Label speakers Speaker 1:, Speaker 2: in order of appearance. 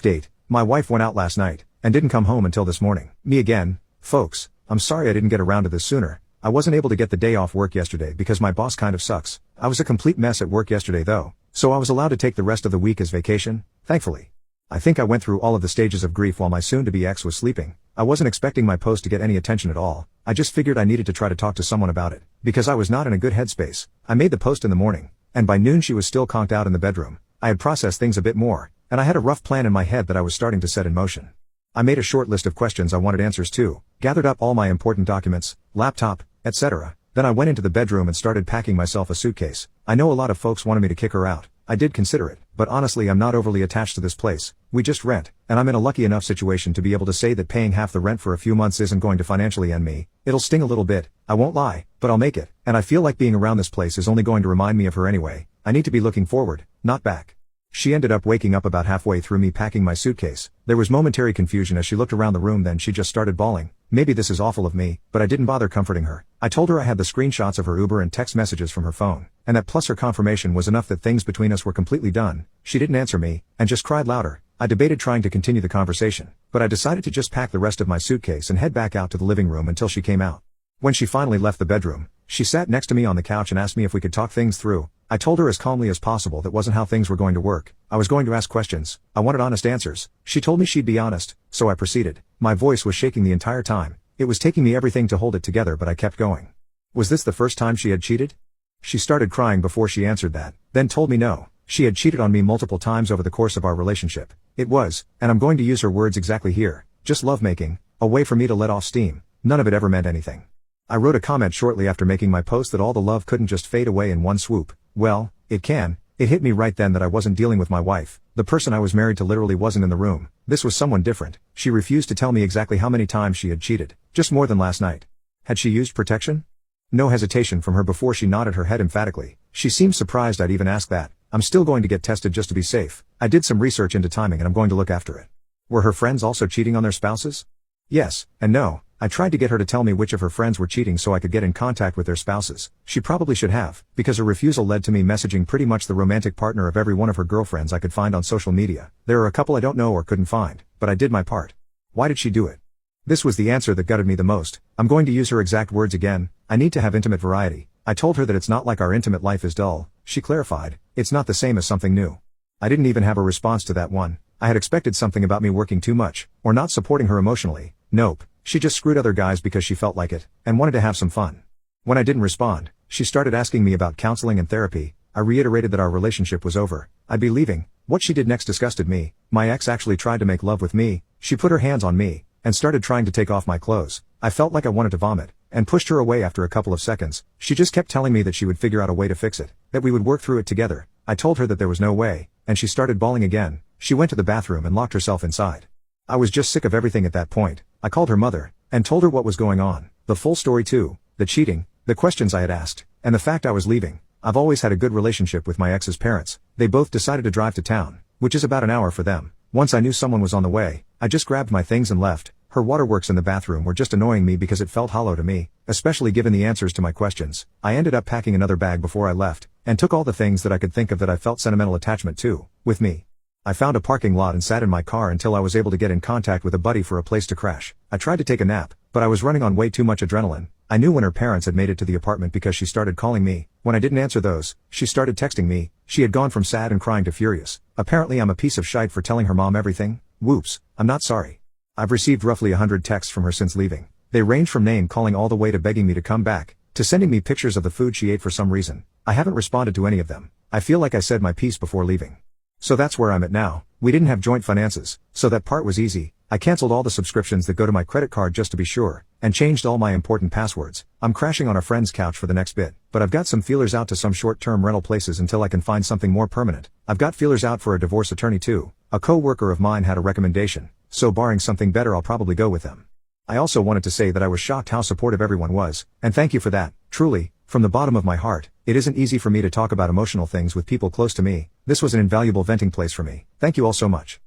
Speaker 1: Date. My wife went out last night, and didn't come home until this morning. Me again. Folks, I'm sorry I didn't get around to this sooner. I wasn't able to get the day off work yesterday because my boss kind of sucks. I was a complete mess at work yesterday though, so I was allowed to take the rest of the week as vacation, thankfully. I think I went through all of the stages of grief while my soon-to-be ex was sleeping. I wasn't expecting my post to get any attention at all. I just figured I needed to try to talk to someone about it, because I was not in a good headspace. I made the post in the morning, and by noon she was still conked out in the bedroom. I had processed things a bit more, and I had a rough plan in my head that I was starting to set in motion. I made a short list of questions I wanted answers to, gathered up all my important documents, laptop, etc. Then I went into the bedroom and started packing myself a suitcase. I know a lot of folks wanted me to kick her out. I did consider it, but honestly I'm not overly attached to this place. We just rent, and I'm in a lucky enough situation to be able to say that paying half the rent for a few months isn't going to financially end me. It'll sting a little bit, I won't lie, but I'll make it, and I feel like being around this place is only going to remind me of her anyway. I need to be looking forward, not back. She ended up waking up about halfway through me packing my suitcase. There was momentary confusion as she looked around the room, then she just started bawling. Maybe this is awful of me, but I didn't bother comforting her. I told her I had the screenshots of her Uber and text messages from her phone, and that plus her confirmation was enough that things between us were completely done. She didn't answer me, and just cried louder. I debated trying to continue the conversation, but I decided to just pack the rest of my suitcase and head back out to the living room until she came out. When she finally left the bedroom, she sat next to me on the couch and asked me if we could talk things through. I told her as calmly as possible that wasn't how things were going to work. I was going to ask questions. I wanted honest answers. She told me she'd be honest, so I proceeded. My voice was shaking the entire time. It was taking me everything to hold it together, but I kept going. Was this the first time she had cheated? She started crying before she answered that, then told me no. She had cheated on me multiple times over the course of our relationship. It was, and I'm going to use her words exactly here, just lovemaking, a way for me to let off steam. None of it ever meant anything. I wrote a comment shortly after making my post that all the love couldn't just fade away in one swoop. Well, it can. It hit me right then that I wasn't dealing with my wife. The person I was married to literally wasn't in the room. This was someone different. She refused to tell me exactly how many times she had cheated. Just more than last night. Had she used protection? No hesitation from her before she nodded her head emphatically. She seemed surprised I'd even ask that. I'm still going to get tested just to be safe. I did some research into timing and I'm going to look after it. Were her friends also cheating on their spouses? Yes, and no. I tried to get her to tell me which of her friends were cheating so I could get in contact with their spouses. She probably should have, because her refusal led to me messaging pretty much the romantic partner of every one of her girlfriends I could find on social media. There are a couple I don't know or couldn't find, but I did my part. Why did she do it? This was the answer that gutted me the most. I'm going to use her exact words again. I need to have intimate variety. I told her that it's not like our intimate life is dull. She clarified, it's not the same as something new. I didn't even have a response to that one. I had expected something about me working too much, or not supporting her emotionally. Nope. She just screwed other guys because she felt like it, and wanted to have some fun. When I didn't respond, she started asking me about counseling and therapy. I reiterated that our relationship was over. I'd be leaving. What she did next disgusted me. My ex actually tried to make love with me. She put her hands on me, and started trying to take off my clothes. I felt like I wanted to vomit, and pushed her away after a couple of seconds. She just kept telling me that she would figure out a way to fix it, that we would work through it together. I told her that there was no way, and she started bawling again. She went to the bathroom and locked herself inside. I was just sick of everything at that point. I called her mother, and told her what was going on. The full story too. The cheating, the questions I had asked, and the fact I was leaving. I've always had a good relationship with my ex's parents. They both decided to drive to town, which is about an hour for them. Once I knew someone was on the way, I just grabbed my things and left. Her waterworks in the bathroom were just annoying me because it felt hollow to me, especially given the answers to my questions. I ended up packing another bag before I left, and took all the things that I could think of that I felt sentimental attachment to, with me. I found a parking lot and sat in my car until I was able to get in contact with a buddy for a place to crash. I tried to take a nap, but I was running on way too much adrenaline. I knew when her parents had made it to the apartment because she started calling me. When I didn't answer those, she started texting me. She had gone from sad and crying to furious. Apparently I'm a piece of shite for telling her mom everything. Whoops, I'm not sorry. I've received roughly 100 texts from her since leaving. They range from name calling all the way to begging me to come back, to sending me pictures of the food she ate for some reason. I haven't responded to any of them. I feel like I said my piece before leaving. So that's where I'm at now. We didn't have joint finances, so that part was easy. I canceled all the subscriptions that go to my credit card just to be sure, and changed all my important passwords. I'm crashing on a friend's couch for the next bit, but I've got some feelers out to some short-term rental places until I can find something more permanent. I've got feelers out for a divorce attorney too. A co-worker of mine had a recommendation, so barring something better I'll probably go with them. I also wanted to say that I was shocked how supportive everyone was, and thank you for that, truly, from the bottom of my heart. It isn't easy for me to talk about emotional things with people close to me. This was an invaluable venting place for me. Thank you all so much.